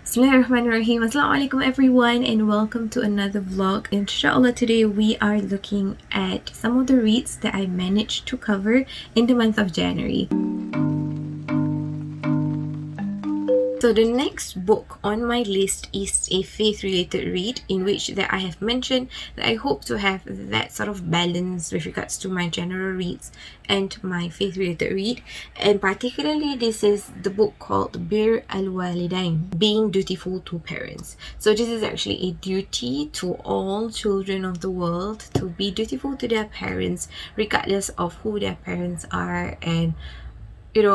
Bismillahirrahmanirrahim. Assalamualaikum everyone and welcome to another vlog. Inshallah, today we are looking at some of the reads that I managed to cover in the month of January. So the next book on my list is a faith-related read in which that I have mentioned that I hope to have that sort of balance with regards to my general reads and my faith-related read. And particularly this is the book called Bir al-Walidain, Being Dutiful to Parents. So this is actually a duty to all children of the world to be dutiful to their parents regardless of who their parents are and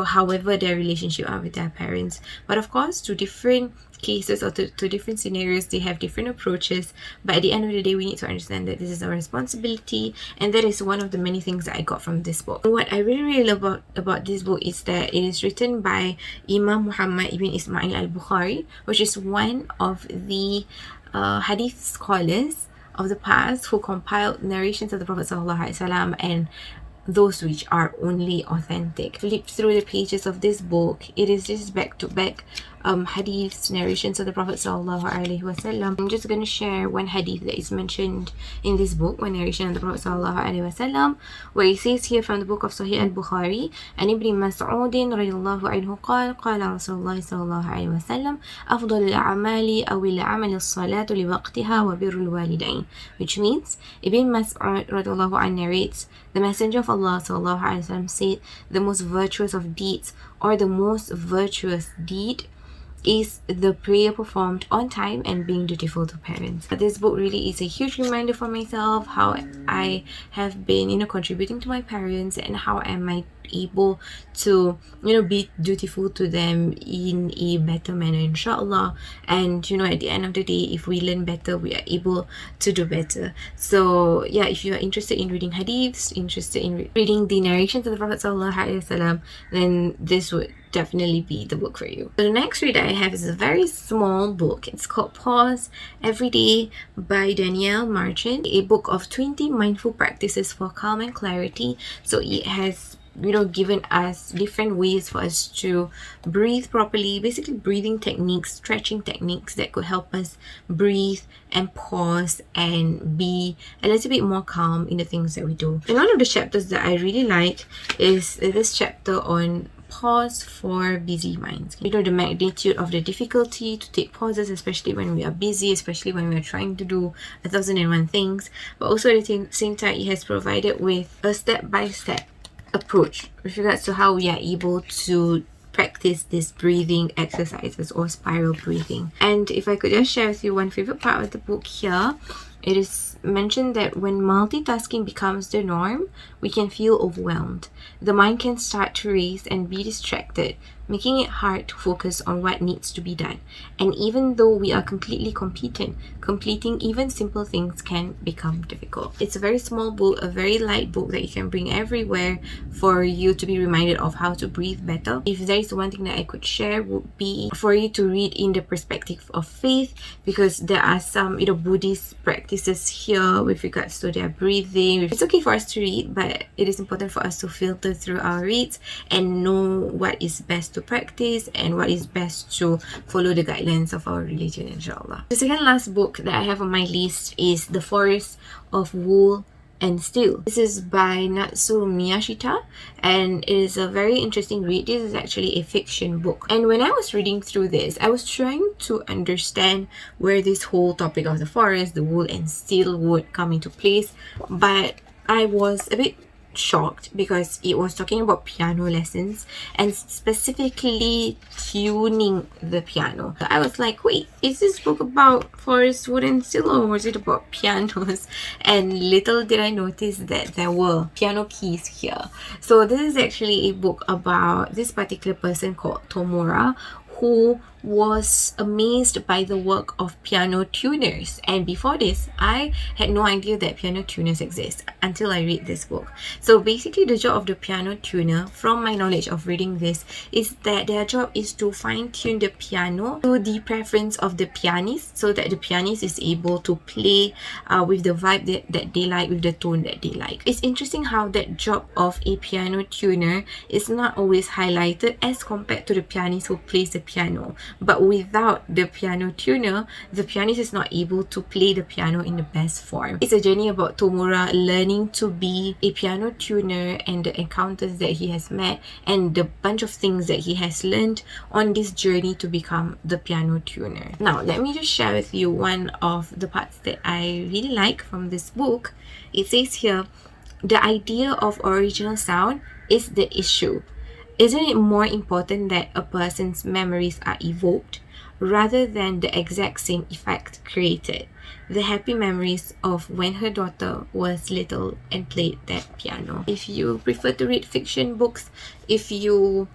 however their relationship are with their parents. But of course, to different cases or to different scenarios, they have different approaches. But at the end of the day, we need to understand that this is our responsibility, and that is one of the many things that I got from this book. What I really love about this book is that it is written by Imam Muhammad ibn Ismail al-Bukhari, which is one of the hadith scholars of the past who compiled narrations of the Prophet ﷺ and those which are only authentic. Flip through the pages of this book, it is just back-to-back hadiths, narrations of the Prophet ﷺ. I'm just going to share one hadith that is mentioned in this book, one narration of the Prophet ﷺ, where he says here from the book of Sahih al-Bukhari, and Ibn Mas'ud radiyallahu anhu قال رسول الله صلى الله عليه وسلم أفضل الأعمال أو العمل الصلاة لوقتها وبر الوالدين, which means Ibn Mas'ud radiyallahu anhu narrates, the Messenger of Allah sallallahu alaihi wasallam said, the most virtuous of deeds, or the most virtuous deed, is the prayer performed on time and being dutiful to parents. This book really is a huge reminder for myself how I have been contributing to my parents and how am I able to be dutiful to them in a better manner, inshallah. And at the end of the day, if we learn better, we are able to do better. So yeah, if you are interested in reading hadiths, interested in reading the narrations of the Prophet ﷺ, then this would definitely be the book for you. So the next read I have is a very small book. It's called Pause Every Day by Danielle Marchant, a book of 20 mindful practices for calm and clarity. So it has given us different ways for us to breathe properly, basically breathing techniques, stretching techniques that could help us breathe and pause and be a little bit more calm in the things that we do. And one of the chapters that I really like is this chapter on pause for busy minds. The magnitude of the difficulty to take pauses, especially when we are busy, especially when we are trying to do 1,001 things. But also at the same time, it has provided with a step-by-step approach with regards to how we are able to practice these breathing exercises or spiral breathing. And if I could just share with you one favorite part of the book here, it is mentioned that when multitasking becomes the norm, we can feel overwhelmed. The mind can start to race and be distracted, making it hard to focus on what needs to be done. And even though we are completely competent, completing even simple things can become difficult. It's a very small book, a very light book that you can bring everywhere for you to be reminded of how to breathe better. If there is one thing that I could share, would be for you to read in the perspective of faith, because there are some Buddhist practices here with regards to their breathing. It's okay for us to read, but it is important for us to filter through our reads and know what is best to practice and what is best to follow the guidelines of our religion, inshallah. The second last book that I have on my list is The Forest of Wool and Steel. This is by Natsu Miyashita, and it is a very interesting read. This is actually a fiction book, and when I was reading through this, I was trying to understand where this whole topic of the forest, the wool and steel would come into place, but I was a bit shocked because it was talking about piano lessons and specifically tuning the piano. So I was like, wait, is this book about forest, wood and steel, or was it about pianos? And little did I notice that there were piano keys here. So this is actually a book about this particular person called Tomura, who was amazed by the work of piano tuners. And before this, I had no idea that piano tuners exist until I read this book. So basically, the job of the piano tuner, from my knowledge of reading this, is that their job is to fine-tune the piano to the preference of the pianist, so that the pianist is able to play with the vibe that they like, with the tone that they like. It's interesting how that job of a piano tuner is not always highlighted as compared to the pianist who plays the piano. but without the piano tuner, the pianist is not able to play the piano in the best form. It's a journey about Tomura learning to be a piano tuner and the encounters that he has met and the bunch of things that he has learned on this journey to become the piano tuner. Now, let me just share with you one of the parts that I really like from this book. It says here, the idea of original sound is the issue. Isn't it more important that a person's memories are evoked rather than the exact same effect created? The happy memories of when her daughter was little and played that piano. If you prefer to read fiction books, if you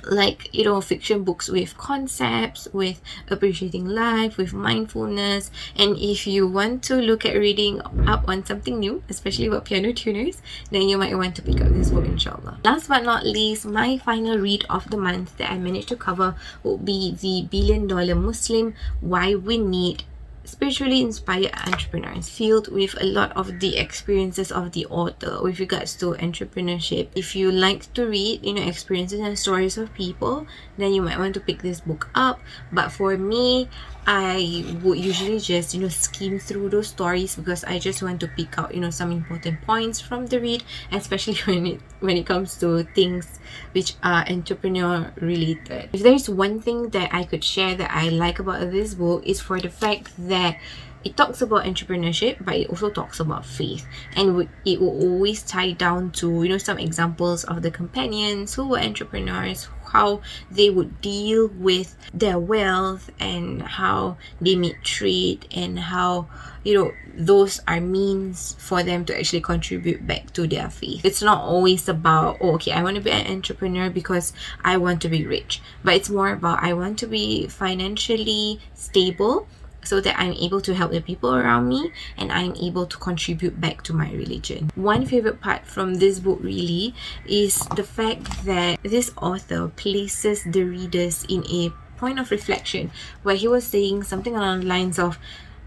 like, fiction books with concepts, with appreciating life, with mindfulness, and if you want to look at reading up on something new, especially about piano tuners, then you might want to pick up this book, insyaAllah. Last but not least, my final read of the month that I managed to cover would be The $1 Billion Muslim, Why We Need Spiritually Inspired Entrepreneurs, filled with a lot of the experiences of the author with regards to entrepreneurship. If you like to read, experiences and stories of people, then you might want to pick this book up. But for me, I would usually just skim through those stories because I just want to pick out some important points from the read, especially when it comes to things which are entrepreneur related. If there is one thing that I could share that I like about this book, is for the fact that it talks about entrepreneurship, but it also talks about faith, and it will always tie down to some examples of the companions who were entrepreneurs, how they would deal with their wealth and how they made trade, and how those are means for them to actually contribute back to their faith. It's not always about, okay, I want to be an entrepreneur because I want to be rich, but it's more about, I want to be financially stable so that I'm able to help the people around me and I'm able to contribute back to my religion. One favorite part from this book really is the fact that this author places the readers in a point of reflection where he was saying something along the lines of,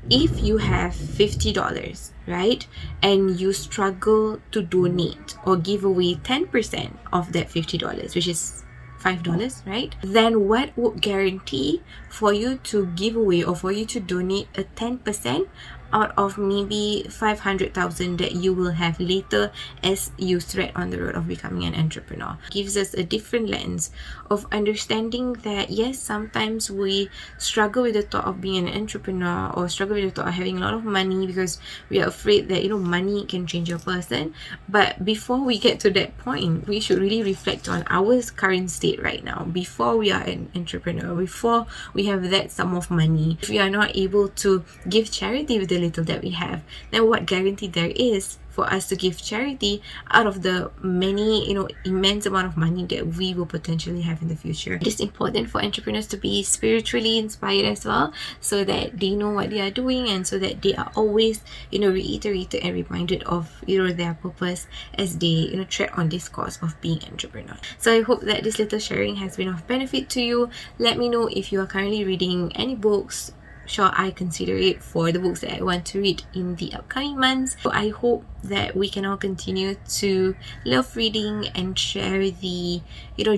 if you have $50, right, and you struggle to donate or give away 10% of that $50, which is $5, right? Then what would guarantee for you to give away or for you to donate a 10% out of maybe 500,000 that you will have later as you thread on the road of becoming an entrepreneur? Gives us a different lens of understanding that yes, sometimes we struggle with the thought of being an entrepreneur or struggle with the thought of having a lot of money because we are afraid that money can change a person. But before we get to that point, we should really reflect on our current state right now. Before we are an entrepreneur, before we have that sum of money, if we are not able to give charity with the little that we have, then what guarantee there is for us to give charity out of the many, immense amount of money that we will potentially have in the future? It is important for entrepreneurs to be spiritually inspired as well, so that they know what they are doing and so that they are always, reiterated and reminded of, their purpose as they, tread on this course of being entrepreneur. So I hope that this little sharing has been of benefit to you. Let me know if you are currently reading any books. Shall I consider it for the books that I want to read in the upcoming months? So I hope that we can all continue to love reading and share the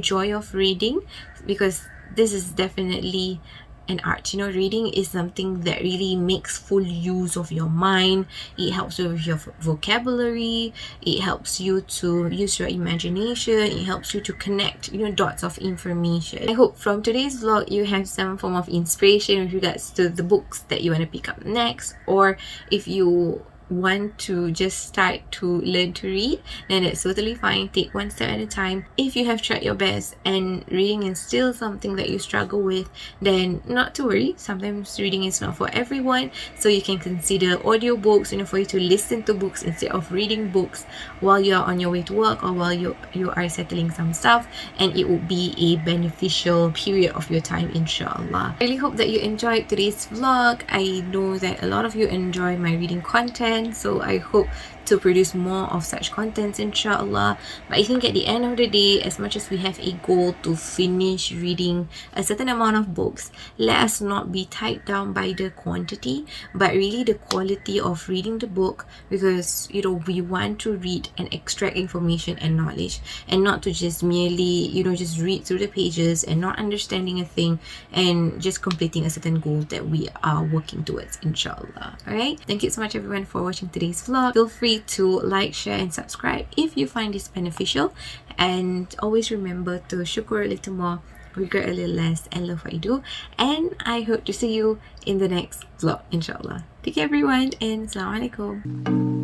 joy of reading, because this is definitely an art. Reading is something that really makes full use of your mind. It helps you with your vocabulary, it helps you to use your imagination, it helps you to connect dots of information. I hope from today's vlog you have some form of inspiration with regards to the books that you want to pick up next, or if you want to just start to learn to read, then it's totally fine. Take one step at a time. If you have tried your best and reading is still something that you struggle with, then not to worry, sometimes reading is not for everyone, so you can consider audiobooks, for you to listen to books instead of reading books while you are on your way to work or while you are settling some stuff, and it would be a beneficial period of your time, insyaAllah. I really hope that you enjoyed today's vlog. I know that a lot of you enjoy my reading content, so I hope to produce more of such contents, insyaAllah. But I think at the end of the day, as much as we have a goal to finish reading a certain amount of books, let us not be tied down by the quantity, but really the quality of reading the book, because we want to read and extract information and knowledge, and not to just merely just read through the pages and not understanding a thing and just completing a certain goal that we are working towards, insyaAllah. Alright, thank you so much everyone for watching today's vlog. Feel free to like, share and subscribe if you find this beneficial, and always remember to syukur a little more, regret a little less, and love what you do. And I hope to see you in the next vlog, insyaAllah. Take care everyone, and Assalamualaikum.